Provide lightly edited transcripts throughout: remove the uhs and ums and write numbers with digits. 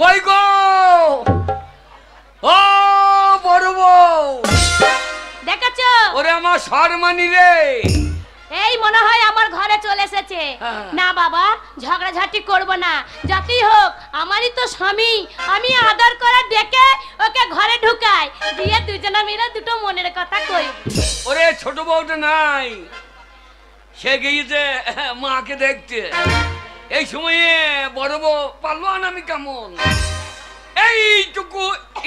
কই গো ও বড় বউ দেখেছো ওরে আমার শর্মানি রে এই মনে হয় আমার ঘরে চলে এসেছে না বাবা ঝগড়াঝাটি করব না যতই হোক আমারই তো স্বামী আমি আদর করে ডেকে ওকে ঘরে ঢুকাই দিয়ে দুজনে মিলে দুটো মনের কথা কই ওরে ছোট বউটা নাই সে গিয়েছে মাকে দেখতে এই সময়ে বড় বউ পারলো না আমি কেমন এইটুকু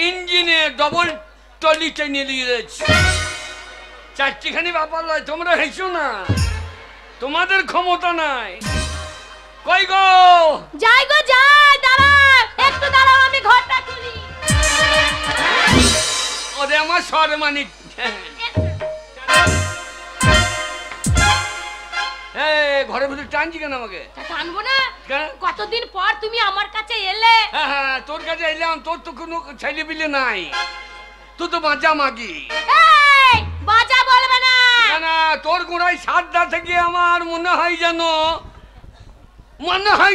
ইঞ্জিনে ডবল টলি টেনে দিয়েছি চারটিখানি ব্যাপার নয় তোমরা হেসো না তোমাদের ক্ষমতা নাই কই গো যাই গো যাই দাঁড়াও একটু দাঁড়াও আমি ঘরটা খুলি ওরে আমার শর্মানি ঘরের ভিতরে টানছি কেন আমাকে টানবো না কতদিন পর তুমি আমার কাছে এলে হ্যাঁ তোর কাছে এলাম তোর তো কোনো ছেলে পিলে নাই তুই তো বাঁচা মাগি বাজা বলবে না না তোর গোড়ায় সাতটা থেকে আমার মনে হয়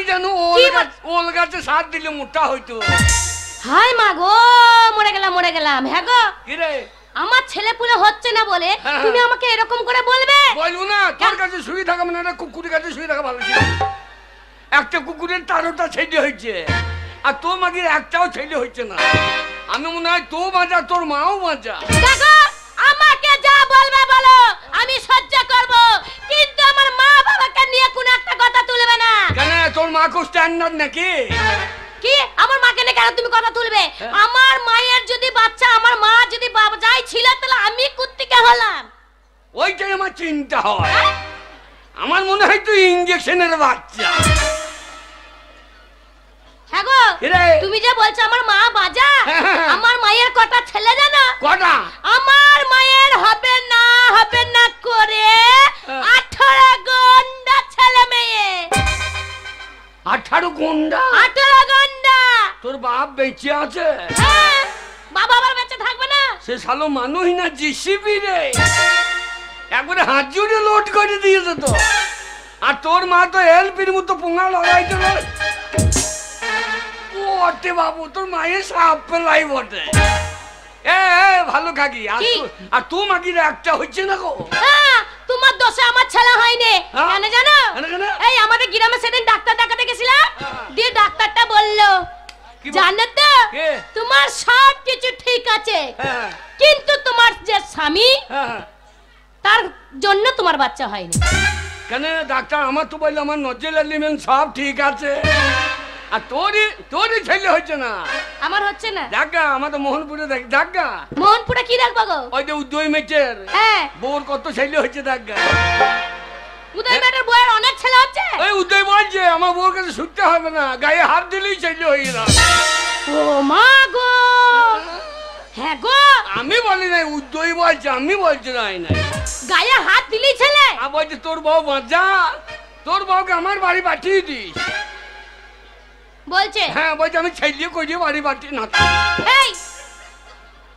যেন ওল গাছে সাত দিলে মোটা হইতো হাই মা গো মরে গেলাম হ্যাঁ গো কি রে আমার ছেলে পুলে হচ্ছে না বলে তুমি আমাকে এরকম করে বলবে বলবো না তোর কাছে শুয়ে থাকা মানে একটা কুকুরের কাছে শুয়ে থাকা ভালো ছিল একটা কুকুরের 13টা ছেলে হয়েছে আর তোর মাগির একটাও ছেলে হচ্ছে না আমি মনে হয় তো বাঁচা তোর মাও বাঁচা দেখো আমাকে যা বলবে বলো আমি সহ্য করব কিন্তু আমার মা বাবাকে নিয়ে কোনো একটা কথা তুলবে না কেন তোর মা কো স্ট্যান্ডার্ড নাকি কি আমার মাকে নিয়ে কেন তুমি কথা তুলবে আমার মায়ের যদি বাচ্চা আমার মা যদি বাবা যাই ছিল তাহলে আমি কুত্তিকে হলাম ওইটাই আমার চিন্তা হয় আমার মনে হয় তুই ইনজেকশনের বাচ্চা হ্যাঁ গো তুমি যে বলছো আমার মা বাজা আমার মায়ের কটা ছেলে জানো কটা আমার মায়ের হবে না করে 18 গন্ডা ছেলে মেয়ে 18 গন্ডা তোর বাপ বেঁচে আছে বাবা আবার বেঁচে থাকবে না সে শালো মানুষ না জিসিবি রে একবারে হাত জুড়ে লোড করে দিয়েছে তো আর তোর মা তো এলপির মতো পোঙা লড়াইতে ওটে বাবু তোর মায়ের সাপ পেলাই বটে ভালো কাকি আর তুই মাগির একটা হচ্ছে না গো তোমার দোষে আমার ছেলে হয়নি কেন জানো এই আমাদের গ্রামে সেদিন ডাক্তার দেখাতে গেছিলাম দিয়ে ডাক্তারটা বললো জানো তো তোমার সব কিছু ঠিক আছে কিন্তু তোমার যে স্বামী তার জন্য তোমার বাচ্চা হয়নি কেন ডাক্তার আমার তো বললো আমার নজরুল এলিমেন্ট সব ঠিক আছে আর তোরই ছেলে হচ্ছে না আমার হচ্ছে না দেখা আমাদের মোহনপুরে দেখ দেখা মোহনপুরে কি দেখবো গো ওই যে উদয় মেচের বউর কত ছেলে হচ্ছে দেখা উদয় মেচের বউয়ের অনেক ছেলে হচ্ছে ওই উদয় বলছে আমার বউর কাছে শুনতে হবে না গায়ে হাত দিলেই ছেলে হয়ে গেল ও মা গো হ্যাঁ গো আমি বলি নাই উদয় বলছে আমি বলছি নাই গায়ে হাত দিলেই ছেলে আর বলছে তোর বউ বাঁচা তোর বউকে আমার বাড়ি পাঠিয়ে দিস বলছে হ্যাঁ বলছে আমি ছেলে করিয়ে বাড়ি পাঠিয়ে না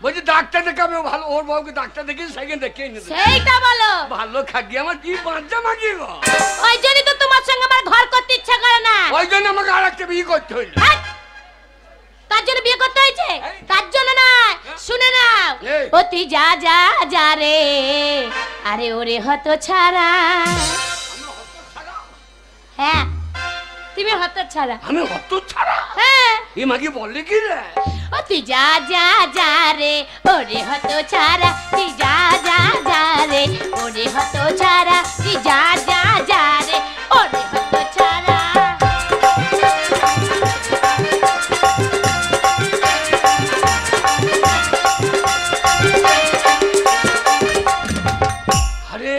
বলছে ডাক্তার দেখাবে ভালো ওর বউকে ডাক্তার দেখে সেকেন্ড দেখে সেইটা বলো ভালো খাগি আমার কি বাচ্চা মাগি গো ওই জন্যই তো তোমার সঙ্গে আমার ঘর করতে ইচ্ছা করে না ওই জন্য আমাকে আরেকটা বিয়ে করতে হইল তার জন্য বিয়ে করতে হয়েছে তার জন্য না শুনে নাও ও তুই যা যা যা রে আরে ওরে হত ছাড়া হ্যাঁ তুমি হত ছাড়া আমি হত ছাড়া হ্যাঁ এই মাগি বললে কি রে ও তুই যা যা যা রে ওরে হত ছাড়া তুই যা যা যা রে ওরে হত ছাড়া তুই যা যা যা রে ওরে হত ছাড়া আরে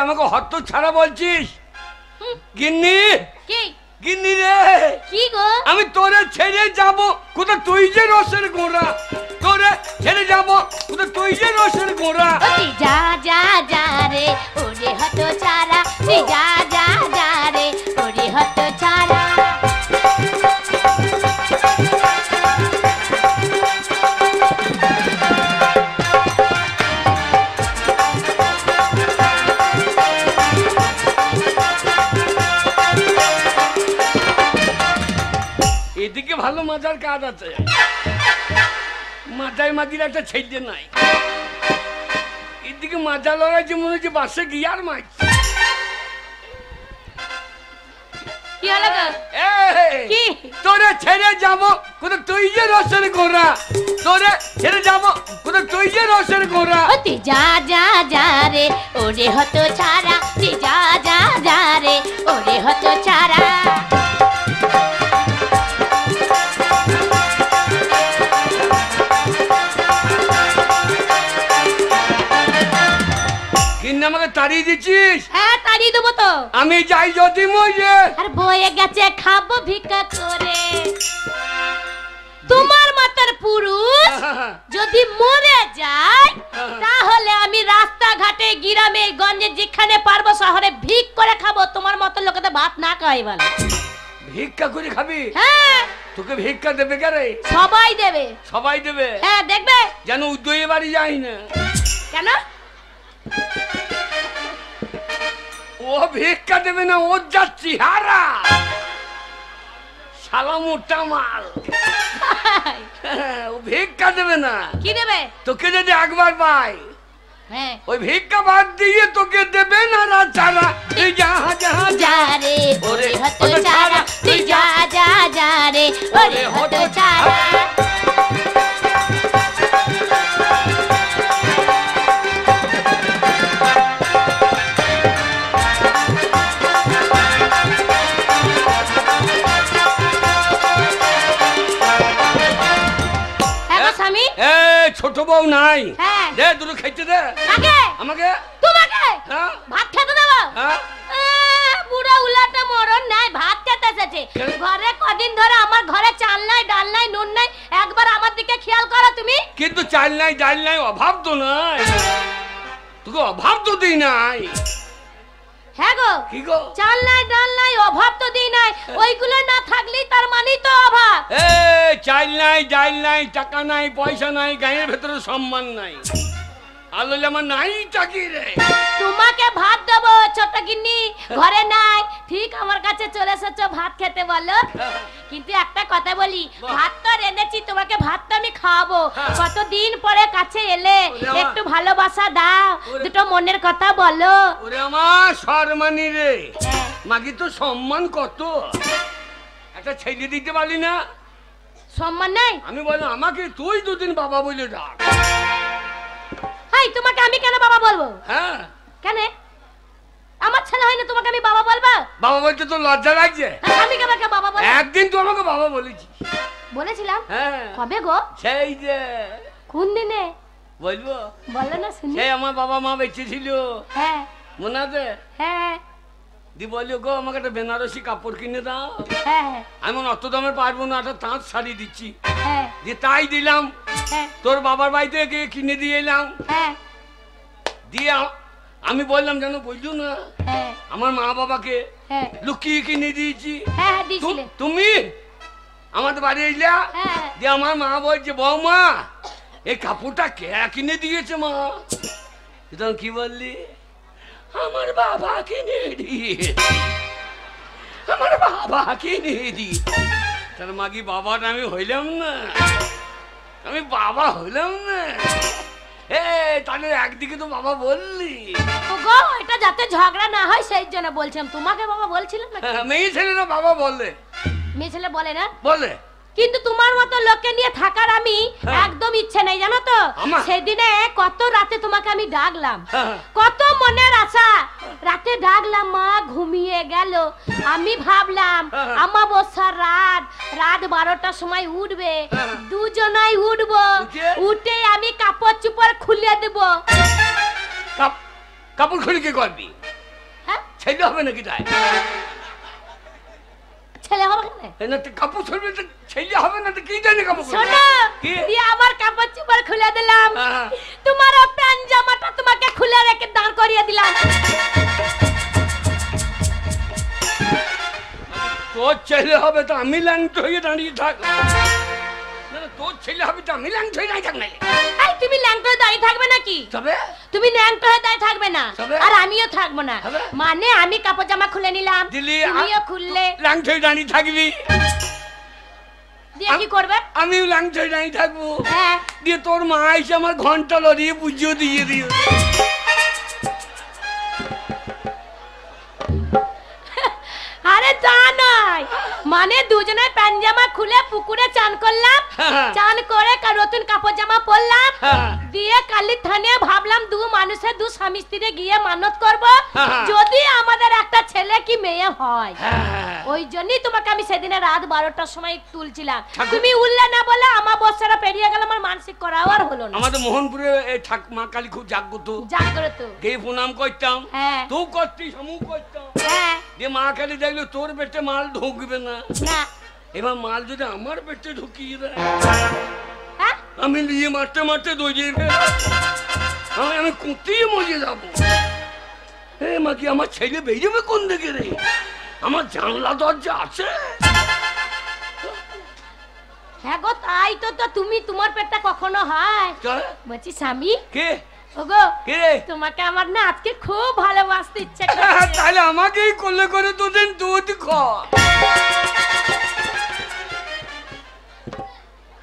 আমাকে হত ছাড়া বলছিস গিন্নি কি গিন্নি রে কি গো আমি তোরে ছেড়ে যাব কোথা তুই যে রসের গোড়া তোরে ছেড়ে যাব কোথা তুই যে রসের গোড়া তুই যা যা যা রে ওরে হত ছাড়া তুই যা যা যা রে ওরে হত ছাড়া এদিকে ভালো ভালো মাজার কাজ আছে, মাথায় মাটির একটা ছেড়ে নাই, এদিকে মাজা লড়াইছে মনে হচ্ছে বাসে গিয়ার মাছ। তোরে ছেড়ে যাবো কোথাও তুই যে রসের গোড়া, তোরে ছেড়ে যাবো কোথাও তুই যে রসের গোড়া। তুই যা যা যা রে ওরে হতো ছাড়া, তুই যা যা যা রে ওরে হতো ছাড়া। কিন্তু আমাকে তাড়িয়ে দিচ্ছিস? হ্যাঁ তাড়িয়ে দেবো তো। আমি যাই যদি মরে, আর বয়ে গেছে খাবো ভিক্ষা করে। তোমার মতন পুরুষ যদি মরে যায় তাহলে আমি রাস্তাঘাটে গ্রামে গঞ্জে যেখানে পারবো শহরে ভিক করে খাবো, তোমার মতন লোকেদের ভাত না খাই বলে। ভিক্ষা করে খাবি? হ্যাঁ। তোকে ভিক্ষা দেবে কে রে? সবাই দেবে। সবাই দেবে? হ্যাঁ দেখবে যেন উদয় বাড়ি যাই না। কেন? ও ভিক্ষা দেবে না, ও যাচ্ছি হারা শালা মোটা মাল। ও ভিক্ষা দেবে না। কি দেবে? তোকে যদি একবার পাই হ্যাঁ ওই ভিক্ষা বাদ দিয়ে তোকে দেবে না রাজারা। তুই যা যা যা রে ওরে হতো ছাড়া, তুই যা যা যা রে ওরে হতো ছাড়া। ছোট বউ নাই? হ্যাঁ। দে দুটো খেতে দে। কাকে? আমাকে। তোমাকে? হ্যাঁ। ভাত খেতে দেবো? হ্যাঁ। বুড়া উলাটা মরণ নাই, ভাত খেতে এসেছে। ঘরে কদিন ধরে আমার ঘরে চাল নাই, ডাল নাই, নুন নাই, একবার আমার দিকে খেয়াল করো তুমি। কিন্তু চাল নাই ডাল নাই অভাব তো নাই, তোকে অভাব তো দিই নাই। হ্যাঁ গো। কি গো? চাল নাই ডাল নাই অভাব তো দিই নাই, ওইগুলো না থাকলেই তার মানেই তো অভাব। চাল নাই ডাল নাই টাকা নাই পয়সা নাই, গায়ের ভেতরে সম্মান নাই, আলো আমার নাই টাকি রে। তোমাকে ভাত দেবো ছোট গিন্নি, ঘরে নাই ঠিক আমার কাছে চলে এসেছো ভাত খেতে বলো। কিন্তু একটা কথা বলি, ভাত তো রেঁধেছি, তোমাকে ভাত তো আমি খাওয়াবো। কতদিন পরে কাছে এলে, একটু ভালোবাসা দাও, দুটো মনের কথা বলো। ওরে আমার শর্মানি রে, মাগি তো সম্মান কত, একটা ছেলে দিতে পারলি না? সম্মান নাই? আমি বললাম আমাকে তুই দুদিন বাবা বলে ডাক। হাই তোমাকে আমি কেন বাবা বলবো? হ্যাঁ কেন? আমার ছেলে হয় না তোমাকে আমি বাবা বলবো? বাবা বলতে তো লজ্জা লাগছে? আমি কেন বাবা বলবো? একদিন তো আমাকে বাবা বলেছি। বলেছিলাম? হ্যাঁ। কবে গো? সেই যে কোন দিনে বলবো? বলো না শুনি। সেই আমার বাবা মা বেঁচে ছিল। হ্যাঁ মনে আছে? হ্যাঁ। দি বললো গো আমাকে একটা বেনারসি কাপড় কিনে দাও। হ্যাঁ। আমি অত দামে পারবো না, একটা তাঁত শাড়ি দিচ্ছি। হ্যাঁ। দিয়ে তাই দিলাম। হ্যাঁ। তোর বাবার বাড়িতে গিয়ে কিনে দিয়ে এলাম। হ্যাঁ। দিয়ে আমি বললাম যেন বলছো না, হ্যাঁ। আমার মা বাবাকে হ্যাঁ। লুকিয়ে কিনে দিয়েছি। হ্যাঁ দিছিলে। তুমি আমাদের বাড়ি এলা। হ্যাঁ। দিয়ে আমার মা বলছে বৌমা এই কাপড়টা কে কিনে দিয়েছে মা? তখন কি বললি? আমার বাবা কিনে দিয়েছে, আমার বাবা কিনে দিয়েছে। তার মাগি বাবাটা আমি হইলাম না, আমি বাবা হইলাম না। তাহলে একদিকে তো বাবা বললি। ওগো এটা যাতে ঝগড়া না হয় সেই জন্য বলছিলাম, তোমাকে বাবা বলছিলাম না। মেয়ে ছেলেরা বাবা বললে? মেয়ে ছেলে বলে না? বলে। কিন্তু তোমার মতো লোককে নিয়ে থাকার আমি একদম ইচ্ছে নাই জানো তো। সেদিনে কত রাতে তোমাকে আমি ডাকলাম, কত মনের আশা, রাতে ডাকলাম মা ঘুমিয়ে গেল। আমি ভাবলাম আমাবস্যার রাত, রাত 12টার সময় উঠবে, দুজনাই উঠবো, উঠে আমি কাপড় চুপড় খুলে দেব। কাপড় খুলে কি করবি? হ্যাঁ ছেলে হবে নাকি? তাই ছেলে হবে না? কাপড় খুলবে তো ছেলে হবে না? তো কি জানি কাপড় শোনো, দিয়ে আমার কাপড় চুপড় খুলে দিলাম, তোমার প্যান্ট জামাটা তোমাকে খুলে রেখে দাঁড় করিয়ে দিলাম। তোর ছেলে হবে তো আমি ল্যাংট হয়ে দাঁড়িয়ে থাক। তোর ছেলে হবে তো আমি ল্যাংট হয়ে দাঁড়িয়ে থাক। না তুমি ল্যাংট হয়ে দাঁড়িয়ে থাকবে নাকি? তবে তুমি ল্যাংট হয়ে দাঁড়িয়ে থাকবে না, আর আমিও থাকবো না। মানে আমি কাপড় জামা খুলে নিলাম, তুমিও খুললে, ল্যাংট হয়ে দাঁড়িয়ে থাকবি। দিয়ে কি করবে? আমি ল্যাংচাই নাই থাকবো। হ্যাঁ, দিয়ে তোর মা এসে আমার ঘন্টা লড়িয়ে পুজো দিয়ে দিও। আরে তা নয়, মানে দুজনে প্যান্ট জামা খুলে পুকুরে চান করলাম, চান করে নতুন কাপড় জামা পরলাম, দিয়ে কালী থানে ভাবলাম দু মানুষের দু স্বামী স্ত্রী গিয়ে মানত করব, যদি আমাদের একটা ছেলে কি মেয়ে হয়। ওই জন্যই তোমাকে আমি সেদিনে রাত 12টার সময় তুলছিলাম, তুমি উঠলে না বলে আমার বছরা পেরিয়ে গেল, আমার মানসিক করাও আর হলো না। আমাদের মোহনপুরে মা কালী খুব জাগ্রত, জাগ্রত, গিয়ে প্রণাম করতাম, তুই করতিস আমিও করতাম। দিয়ে মা কালী দেখলে তোর পেটে মাল ঢুকবে না, এবার মাল যদি আমার পেটে ঢুকিয়ে দেয় আমি নিয়ে মারতে মারতে দৌড়িয়ে আমি কুঁতিয়ে মজে যাবো। মা কি আমার ছেলে বেরিয়ে কোন দিকে রে? আমার জানলা দরজা আছে? হ্যাঁ গো, তাই তো। তুমি তোমার পেটটা কখনো হয়? বলছি স্বামী কে ওগো, কে তোমাকে আমার না আজকে খুব ভালোবাসতে ইচ্ছে করছে। তাহলে আমাকেই কোলে করে দুদিন দুধ খা।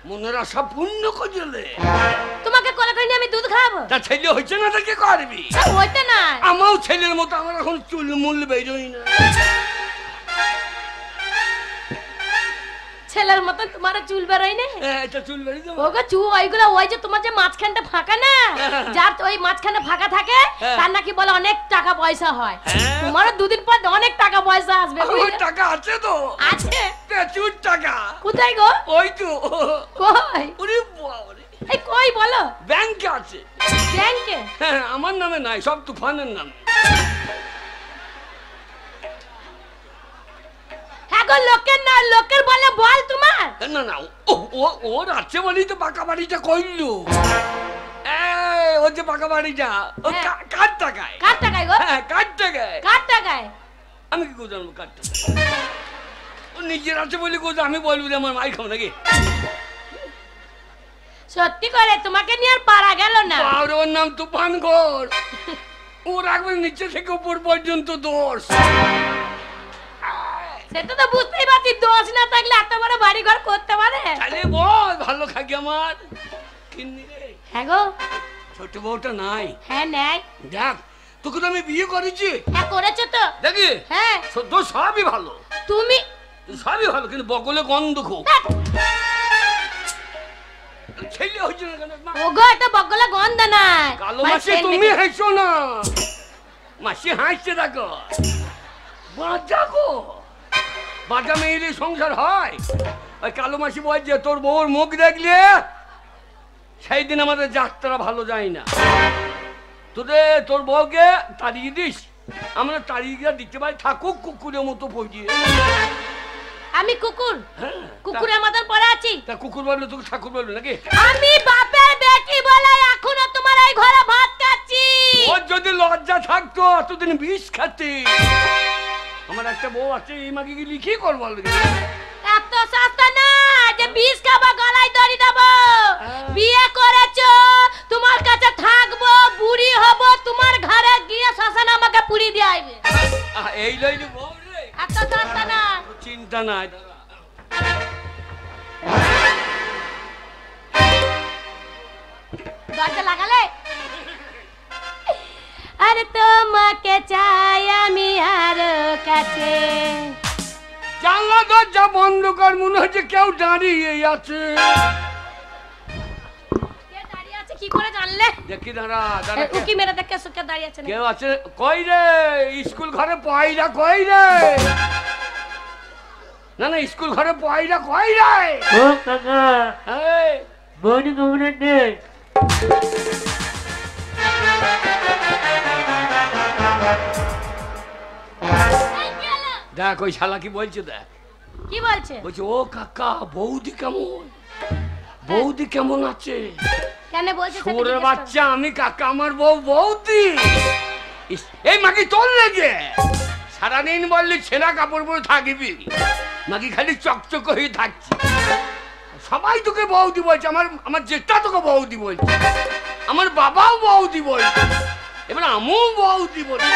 মনের আশা পূর্ণ করলে তোমাকে কোলে করে আমি দুধ খাবো। তা ছেলে হয়েছে না, তা কি করবি? হইতে না, আমাও ছেলের মতো, আমার এখন চুল মূল বেরোই না। ছেলের মতন তোমার চুল বেরোয় না? এটা চুল বেরিয়ে যাবে। ওগো চুল ওইগুলো, ওই যে তোমার যে মাঝখানটা ফাঁকা না, যার ওই মাঝখানে ফাঁকা থাকে তার নাকি বলে অনেক টাকা পয়সা হয়। তোমারও দুদিন পর অনেক টাকা পয়সা আসবে। ওই টাকা আছে তো? আছে, প্রচুর টাকা। কোথায় গো? ওই তো। কই? ওরে বাবা, এই কই বলো? ব্যাংকে আছে। ব্যাংকে? হ্যাঁ, আমার নামে নাই, সব তুফানের নামে। লোকের না, লোকের বলে বল তোমার। না না, ওর আছে বলেই তো পাকা বাড়িটা কইলো। ও যে পাকা বাড়িটা কার টাকায়? কার টাকায় গো? হ্যাঁ, কার টাকায়? কার টাকায়? আমি কি জানবো কার টাকায়? ও নিজের আছে বলে কোথাও আমি বলবো যে আমার মাই খাও নাকি? সত্যি করে তোমাকে নিয়ে আর পারা গেল না। আর ওর নাম তুফান ঘর। ও রাখবে নিচে থেকে উপর পর্যন্ত দোষ। সেটা তো বুঝতেই পারছি, দোষ না থাকলে এত বড় বাড়ি ঘর করতে পারে? তাহলে বল, ভালো খাকি আমার কিন্নি রে। হ্যাঁ গো, ছোট বউটা নাই? হ্যাঁ নাই। দেখ, তোকে তো আমি বিয়ে করেছি। হ্যাঁ করেছো তো। দেখি, হ্যাঁ তো সবই ভালো, তুমি সবই ভালো, কিন্তু বগলে গন্ধ খুব। ছেলে হচ্ছে না কেন? ওগো, এটা বগলে গন্ধ নাই। কালো মাসি তুমি হাসছো না, মাসি হাসছে দেখো। বাজা গো, বাজা মেয়েরই সংসার হয়। ওই কালো মাসি বলছে তোর বউর মুখ দেখলে সেই দিন আমাদের যাত্রা ভালো যায় না। তোর বউকে তাড়িয়ে দিস, আমরা তাড়িয়ে গিয়ে দিতে পারি, থাকুক কুকুরের মতো পড়িয়ে। আমি কুকুর? কুকুরের মতন পড়ে আছি? তা কুকুর বললো তোকে ঠাকুর বললো নাকি? আমি বাপের বেটি বলে এখনো তোমার এই ঘরে ভাত খাচ্ছি। ওর যদি লজ্জা থাকতো এতদিন বিষ খাতি। আমার একটা বউ আছে, এই মাকে গিয়ে কি করবো? এত সস্তা না যে বিষ খাবো, গলায় দড়ি দেবো। বিয়ে করেছো, তোমার কাছে থাকবো, বুড়ি হব, তোমার ঘরে গিয়ে শ্মশানে আমাকে পুড়ি দিয়ে আইবে। এই লইলি বউ রে, এত সস্তা না। চিন্তা নাই। দরজা লাগালে? আরে তোমাকে চাই আমি আর কাছে। জানলা দরজা বন্ধ কর, মনে হচ্ছে কেউ দাঁড়িয়ে আছে। কি করে জানলে? দেখি দাঁড়া দাঁড়া, উকি মেরে দেখে সুকে দাঁড়িয়ে আছে। কেউ আছে? কই রে, স্কুল ঘরে পয়রা কই রে? না না, স্কুল ঘরে পয়রা কই রে? ও কাকা, এই বনি ঘুমনে দে। দেখ ওই শালা কি বলছে, দেখ কি বলছে। বলছে ও কাকা বৌদি কেমন, বৌদি কেমন আছে? কেন বলছে? ছোড়ের বাচ্চা, আমি কাকা, আমার বউ বৌদি। এই মাকি তোর লেগে সারাদিন বললি ছেঁড়া কাপড় পরে থাকবি, মাকি খালি চকচক হয়ে থাকছি। সবাই তোকে বৌদি বলছে, আমার জেঠটা তোকে বৌদি বলছে, আমার বাবাও বৌদি বলছে, এবার আমিও বৌদি বলছি।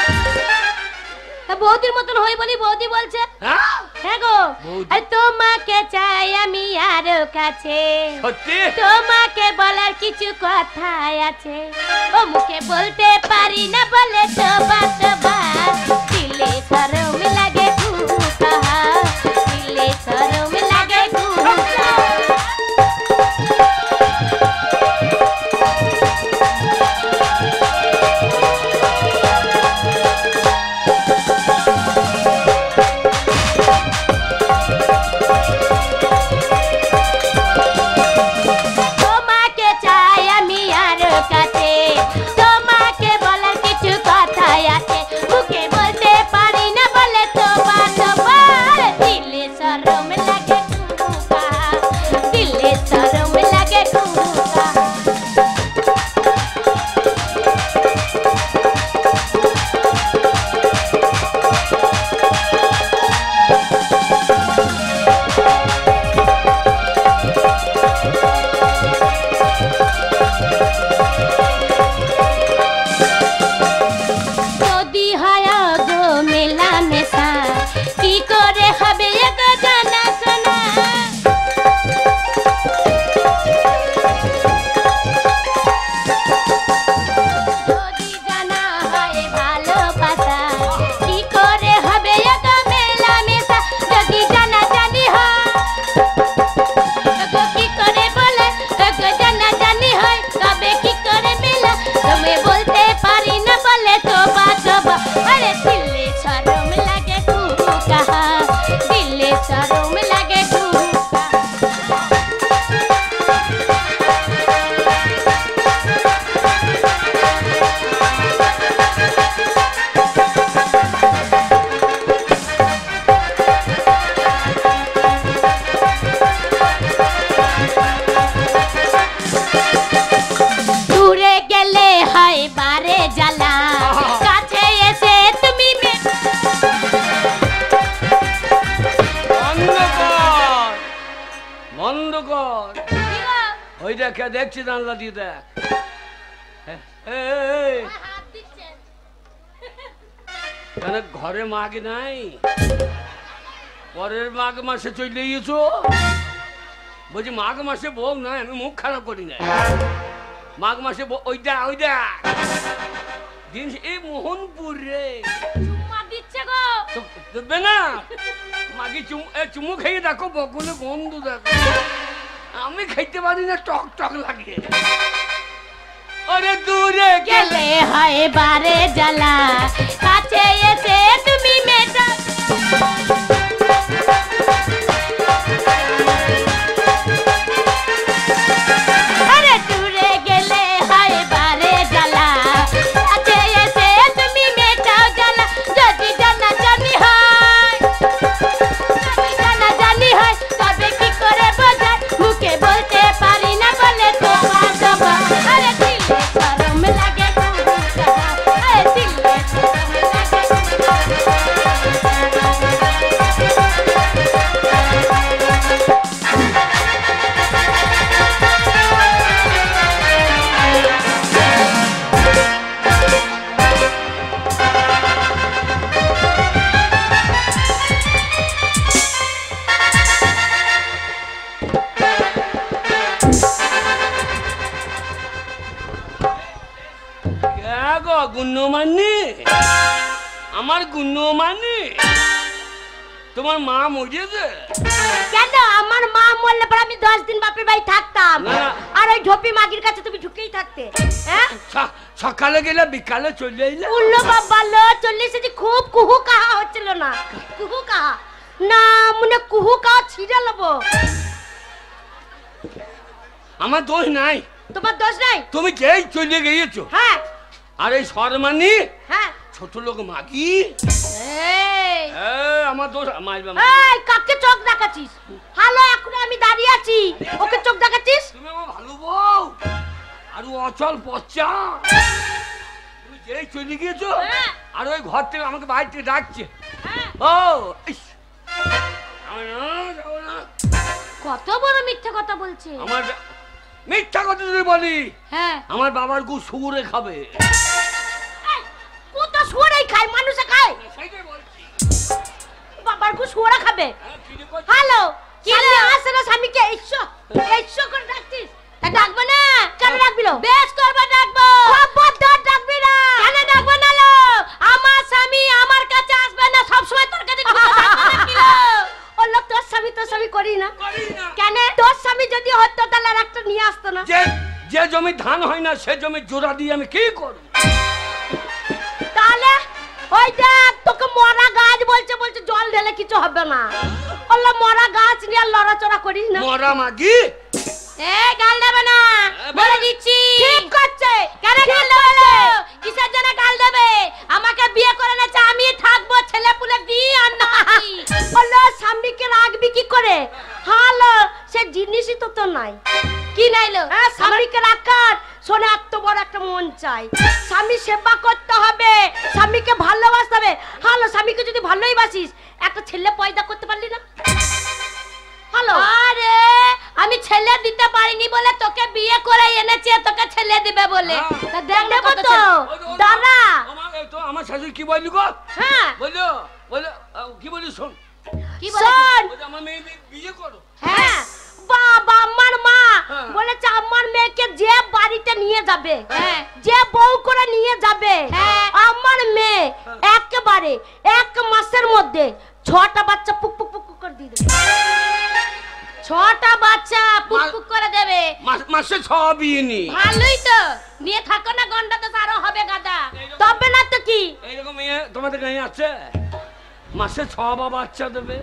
বৌদির মতন হই বলি বৌদি বলছে। হ্যাঁ হ্যাঁ গো, আর তোমাকে চাই আমি আরো কাছে। সত্যি? তোমাকে বলার কিছু কথা আছে, ও মুখে বলতে পারি না বলে তোবা তোবা, দিলে শরম লাগে কুকা, দিলে শরম লাগে কুকা। তোমাকে চাই আমি আরো কাছে, তোমাকে বলার কিছু কথা আছে, মুখে বলতে পারি না বলে তোবা তোবা, দিলে শরম লাগে কুকা, দিলে শরম লাগে কুকা। যদি হয় গো মেলামেশা, কি করে হবে গো জানাশোনা, যদি জানা হয় ভালোবাসা, কি করে হবে গো মেলামেশা, যদি জানা জানি হয় গো কি করে বলে গো জানা জানি হয়, তবে কি করে মেলা, তুমি বলতে পারি না বলে তোবা তোবা, আরে দিলে শরম লাগে কুকা, দিলে শরম লাগে কুকা। দূরে গেলে হয় বারে জ্বালা, কাছে এসে তুমি বন্ধ কর। ওই দেখে দেখছি জানলা দিয়ে দেখ। কেন ঘরে মাগ নাই? পরের মাঘ মাসে চলে গিয়েছো? বলছি মাঘ মাসে বউ নাই, আমি মুখ খারাপ করি না। মাঘ মাসে ওইটা ওইটা জিনিস এই মোহনপুর রে দিচ্ছে গো, দেবে না মাগি চুমু খেয়ে দেখো, বকুলে গন্ধ দেখো। আমি খাইতে পারি না, টক টক লাগে। আরে দূরে গেলে হয় বারে জ্বালা, কাছে এসে তুমি মেটা, আরে দূরে গেলে হয় বারে জ্বালা, কাছে এসে তুমি মেটাও জ্বালা, যদি জানা জানি হয়, যদি জানা জানি হয়, তবে কি করে বোঝায়, মুখে বলতে পারি না বলে তোবা তোবা, আরে দিলে শরম লাগে কুকা, আরে দিলে শরম লাগে গুণ্যমানি, আমার গুণ্যমানি, তোমার মা মরেছে কেন? আমার মা মরলে পরে আমি 10 দিন বাপের বাড়ি থাকতাম, আর ওই ঢোপি মাগির কাছে তুমি ঢুকেই থাকতে। হ্যাঁ, সকালে গেলে বিকালে চলে এলে। উল্লো বাবা লো, চলে এসেছি, খুব কুহু কাহা হচ্ছিল না, কুহু কাহা না, মনে কুহু কাহা ছিঁড়ে নেবো। আমার দোষ নাই। তোমার দোষ নাই, তুমি যেই চলে গিয়েছো। হ্যাঁ, আর এই শর্মানি, হ্যাঁ, ছোট লোক মাগি, আমার দোষ। এই কাকে চোখ দেখাচ্ছিস? হ্যালো, এখন আমি দাঁড়িয়ে আছি, ওকে চোখ দেখাচ্ছিস? তুমি আমার ভালো বউ, আর অচল পচা, তুমি যেই চলে গিয়েছো, আর ওই ঘর থেকে আমাকে বাইরে থেকে ডাকছে। ও কত বড় মিথ্যে কথা বলছে। আমার মিথ্যা কথা যদি বলি, হ্যাঁ, আমার বাবার গু শুয়োরে খাবে। ও তো শুয়োরেই খায়, মানুষে খায়? সেইটাই বলছি। বাবা আমার গু শুয়োরা খাবে। হ্যালো কি আসে না স্বামীকে এইশো এইশো করে ডাকছিস? ডাকবো না কেন ডাকবি? বেশ করবো ডাকবো। খবরদার ডাকবি না। কেন ডাকবো না? লো আমার স্বামী আমার কাছে আসবে না, সব সময় তোর কাছে ও লোক তোর স্বামী করি না কেন? তোর স্বামী যদি হতো তাহলে আর একটা নিয়ে আসতো না। যে জমি ধান হয় না সে জমি জোড়া দিয়ে আমি কি করব? তাহলে ওই দেখ তোকে মরা গাছ বলছে জল ঢেলে কিছু হবে না। ওলা মরা গাছ নিয়ে লড়াচড়া করিস না। মরা মাগি গাল দেবে না বলে দিচ্ছি। ঠিক করছে। কেন গাল দেবে? কিসের জন্য গাল দেবে? আমাকে বিয়ে করে নেছে, আমি থাকবো ছেলে পুলে দিয়ে আর না। ওলা স্বামীকে রাখবি কি করে? হালো সে জিনিসই তো তোর নাই। কি নাইলো? স্বামীকে রাখার শোনে এত বড় একটা মন চাই। স্বামী সেবা করতে হবে, স্বামীকে ভালোবাসতে হবে। হালো স্বামীকে যদি ভালোই বাসিস একটা ছেলে পয়দা করতে পারলি না? হ্যালো আরে আমি ছেলে দিতে পারিনি বলে তোকে বিয়ে করে এনেছি, তোকে ছেলে দিবে বলে। তা দেখবো তো দাদা তো আমার শাশুড়ি কি বললি গো? হ্যাঁ বলো কি বলি শোন। কি বল? আমার মেয়ে বিয়ে করো। হ্যাঁ বাবা আমার মা বলেছে আমার মেয়েকে যে বাড়িতে নিয়ে যাবে, যে বউ করে নিয়ে যাবে, আমার মেয়ে একেবারে 1 মাসের মধ্যে 6টা বাচ্চা পুক পুক পুক করে দিয়ে দেবে। 6টা বাচ্চা পুক পুক করে দেবে। মাসে 6 বিয়ে নি। ভালোই তো, নিয়ে থাকো না, গন্ডা তো আরো হবে গাদা। তবে না তো কি এইরকম মেয়ে তোমাদের গায়ে আছে? মাসে 6 বাচ্চা দেবে,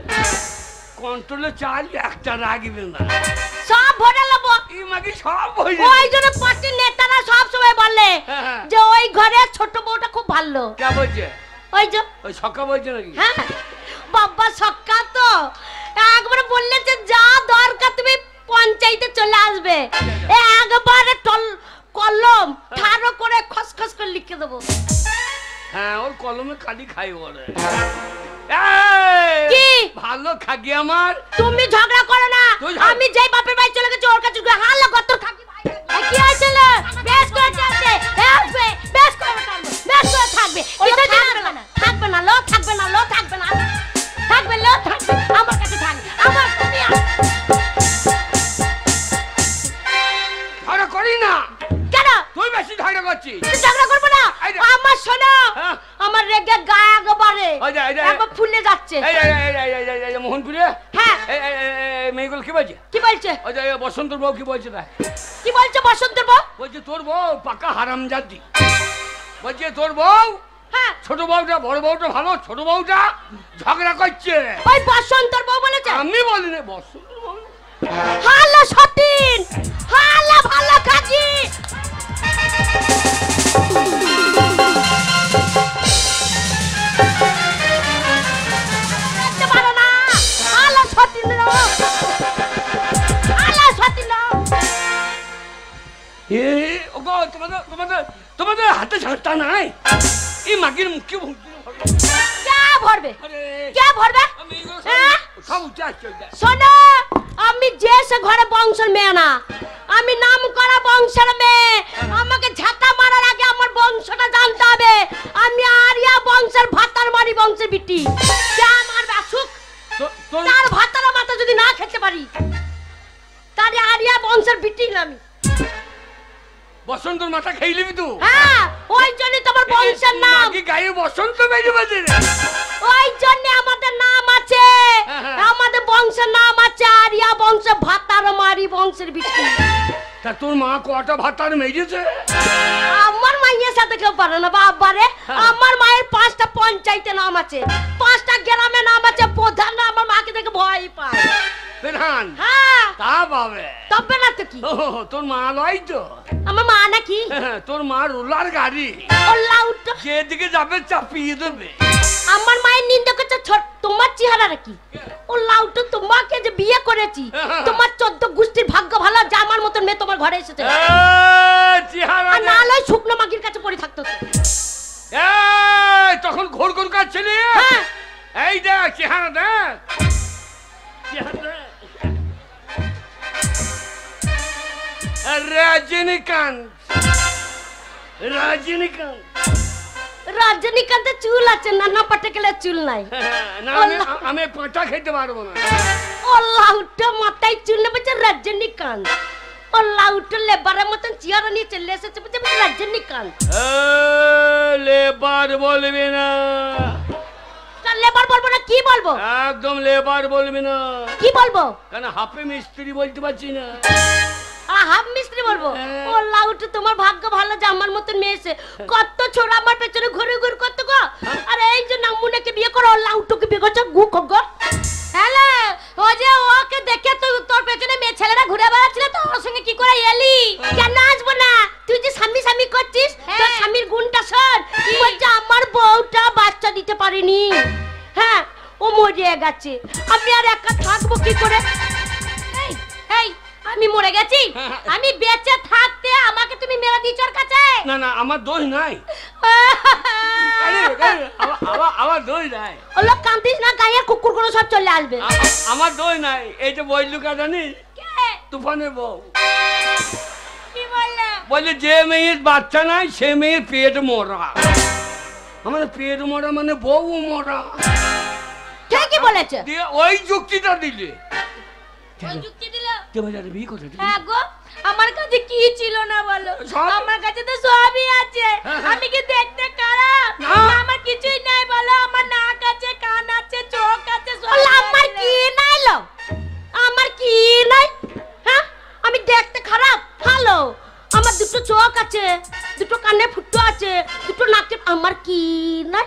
কন্ট্রোলে চাল একটা রাখবে না, সব ভরে নেবো। এই মাগি সব হয়ে যাবে। ওই জন্য পার্টির নেতারা সব সময় বলে যে ওই ঘরে ছোট বউটা খুব ভালো। কে বলছে? ওই যে ওই সকা বলছে নাকি? হ্যাঁ বাবা সক্কা তো একবার বললে যে যা দরকার তুমি পঞ্চায়েতে চলে আসবে, একবারে কলম ঠাড়ো করে খসখস করে লিখে দেবো। হ্যাঁ ওর কলমে কালি খাই ওরে। কি ভালো খাগি আমার। তুমি ঝগড়া করো না, আমি যেই বাপের বাড়ি চলে গেছি ওর কাছে হাল্লা কত খাগি ভাই। কি হয়েছিল? বেশ করে চলছে, বেশ করে থাকবে। থাকবে না লো, থাকবে না লো, থাকবে না, থাকবে লো, থাকবে আমার কাছে থাকবে। আমার তুমি ঝগড়া করি না কেন? তুই বেশি ঝগড়া করছিস। ঝগড়া করবো না। আমার শোনো আমার রেগে গায়ে একবারে একবার ফুলে যাচ্ছে। মোহনপুরে হ্যাঁ মেয়েগুলো কি বলছে? কি বলছে? বসন্তর বউ কি বলছে? কি বলছে বসন্তের বউ? বলছে তোর বউ পাকা হারামজাদি। বলছে তোর বউ ছোট বউটা বড় বউটা ভালো, ছোট বউটা ঝগড়া করছে। ওই বসন্তর বউ বলেছে? আমি বলিনি বসন্তর বউ। হাল্লা সতীন, হাল্লা ভালো কাজী। দেখতে পারো না হাল্লা সতীন, হাল্লা সতীন। তোমাদের হাতে ঝাঁটা নাই? এই মাগির মুখে ভরবে, কে ভরবে? সব উঠে আসছে। শোনো আমি যে সে ঘরে বংশের মেয়ে না, আমি নাম করা বংশের মেয়ে। আমাকে ঝাঁটা মারার আগে আমার বংশটা জানতে হবে। আমি আরিয়া বংশের ভাতার মারি বংশের বিটি। আমার বাসুক তার ভাতার মাথা যদি না খেতে পারি তাহলে আরিয়া বংশের বিটি না আমি। বসন্তর মাথা খেয়ে নিবি তুই? হ্যাঁ ওই জন্য তোমার বংশের নাম কি গায়ে বসন্ত বেজে বাজে রে। ওই জন্য আমাদের নাম আছে, আমাদের বংশের নাম আছে আরিয়া বংশ ভাতার মারি বংশের বিটি। তা তোর মা কটা ভাতার মেরেছে? আমার মায়ের সাথে কেউ পারে না বাবারে। আমার মায়ের 5টা পঞ্চায়েতে নাম আছে, 5টা গ্রামে নাম আছে। প্রধানরা আমার মাকে দেখে ভয় পায়। প্রধান? হ্যাঁ তা পাবে। তবে না তো কি? তোর মা লয় তো? আমার মা নাকি? তোর মা রোলার গাড়ি, যেদিকে যাবে চাপিয়ে দেবে। আমার মায়ের নিন্দা করছে তোমার চেহারা নাকি? ও লাউটা তোমাকে যে বিয়ে করেছি, তোমার 14 গোষ্ঠীর ভাগ্য ভালো যে আমার মতন মেয়ে তোমার ঘরে এসেছে। আর না লয় শুকনো মাগির কাছে পড়ে থাকতো। তখন ঘোর ঘোর কাচ্ছিলি। এই দেখ চেহারা দেখ, রজনীকান্ত। রজনীকান্ত রজনীকান্তের চুল আছে, নানা পাটেকেলের চুল নাই। না আমি পাঁচা খেতে পারবো না। আল্লাহ উঠো মাথায় চুল নেবে রজনীকান্ত। আল্লাহ উঠো লেবারের মতন চেয়ার নিয়ে চলে এসেছে বলছে রজনীকান্ত। লেবার বলবি না। লেবার বলবো না কি বলবো? একদম লেবার বলবি না। কি বলবো? কেন হাফে মিস্ত্রি বলতে পারছি না। হাফ মিস্ত্রি বলবো? আল্লাহ উঠো তোমার ভাগ্য ভালো যে আমার মতন মেয়ে এসে। কত ছোড়া আমার পেছনে ঘুরে ঘুরে কত গো। আর এই যে নামুনাকে বিয়ে করো, আল্লাহ উঠোকে বিয়ে করছো গু গো। হ্যালো, ও যে ওকে দেখে তুই তোর পেছনে মেয়ে ছেলেরা ঘুরে বেড়াচ্ছিল তো ওর সঙ্গে কি করে এলি? কেন আসবো না? তুই যে স্বামী স্বামী করছিস, তোর স্বামীর গুণটা শোন। বলছে আমার বউটা বাচ্চা দিতে পারেনি, হ্যাঁ ও মরে গেছে, আমি আর একা থাকবো কি করে? এই এই আমি মরে গেছি, আমি বেঁচে থাকতে আমাকে তুমি মেরে দিচ্ছ ওর কাছে? না না আমার দোষ নাই। আমার দোষ নাই। ওলো কান্দিস না, গায়ে কুকুর গুলো সব চলে আসবে। আমার দোষ নাই। এই যে বইলু কা জানিস? তুফানের বউ। কি বললে? বলে যে মেয়ের বাচ্চা নাই সে মেয়ের পেট মরা। আমাদের পেট মরা মানে বউ মরা। ঠিকই বলেছে। দিয়ে ওই যুক্তিটা দিলে। ওই যুক্তি দিল। বিয়ে করে দিলি? হ্যাঁ গো, আমার কাছে কি ছিল না বলো? আমার কাছে তো সবই আছে। আমি কি দেখতে খারাপ? আমার কিছুই নাই বলো। আমার নাক আছে, কান আছে, চোখ আছে, আমার কি নাই লো? আমার কি নাই? হ্যাঁ আমি দেখতে খারাপ? ভালো। আমার দুটো চোখ আছে, দুটো কানে ফুটো আছে, দুটো নাকে। আমার কি নাই?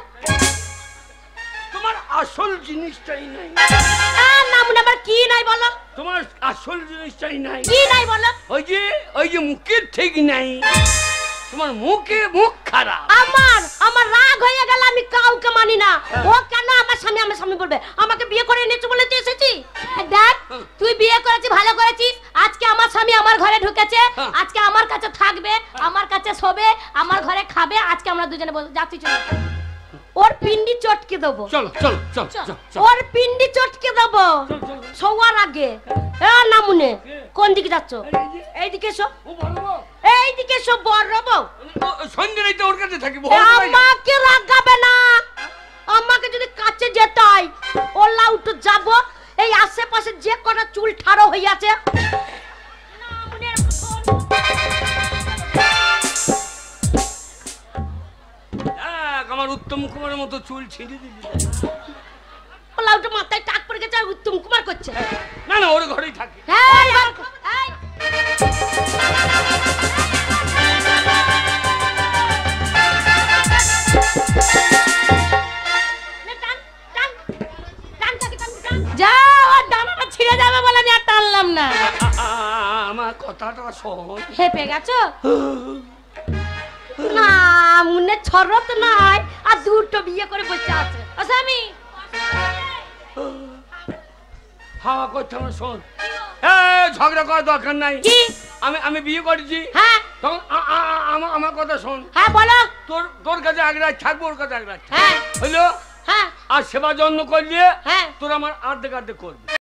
তোমার আসল জিনিসটাই নাই। নামুন আমার কি নাই বলো? তোমার আসল জিনিসটাই নাই। কি নাই বলো? ওই যে মুখের ঠিক নাই। তোমার মুখ খারাপ। আমার রাগ হয়ে গেল, আমি কাউকে মানি না। ও কেন আমার স্বামী বলবে? আমাকে বিয়ে করে এনেছে বলে তুই এসেছি? দেখ তুই বিয়ে করেছিস, ভালো করেছিস। আজকে আমার স্বামী আমার ঘরে ঢুকেছে, আজকে আমার কাছে থাকবে, আমার কাছে শোবে, আমার ঘরে খাবে। আজকে আমরা দুজনে যাচ্ছি, চল। ওর পিন্ডি চটকে দেবো। চলো চলো চলো। ওর পিন্ডি চটকে দেবো শোয়ার আগে। নামুনে কোন দিকে যাচ্ছ? এইদিকে এসো, এইদিকে এসো। বড় বউ সন্ধ্যে রাইতে ওর কাছে থাকি। আমাকে রাগাবে না। আমাকে যদি কাছে যেতে হয় ওলা উঠে যাবো। এই আশেপাশে যে কটা চুল ঠাড়ো হয়ে আছে আমার উত্তম কুমারের মতো চুল ছিঁড়ে দিবি। ওলা উঠে মাথায় টাক পড়ে গেছে আর উত্তম কুমার করছে। না না ওর ঘরেই থাকে। যা ওর ডানাটা ছিঁড়ে যাবে বলে আমি আর টানলাম না। আমার কথাটা শোন। হেপে গেছো না? মনে ছরত নাই আর দুটো বিয়ে করে বসে আছে। স্বামী হাওয়া করছে আমার। শোন, ঝগড়া করার দরকার নাই। আমি বিয়ে করেছি। হ্যাঁ তখন আমার কথা শোন। হ্যাঁ বলো। তোর কাছে এক রাত থাকবো, ওর কাছে এক রাত। হ্যাঁ হইলো? হ্যাঁ। আর সেবা যত্ন করলে হ্যাঁ তোর আমার আর্ধেক করবি।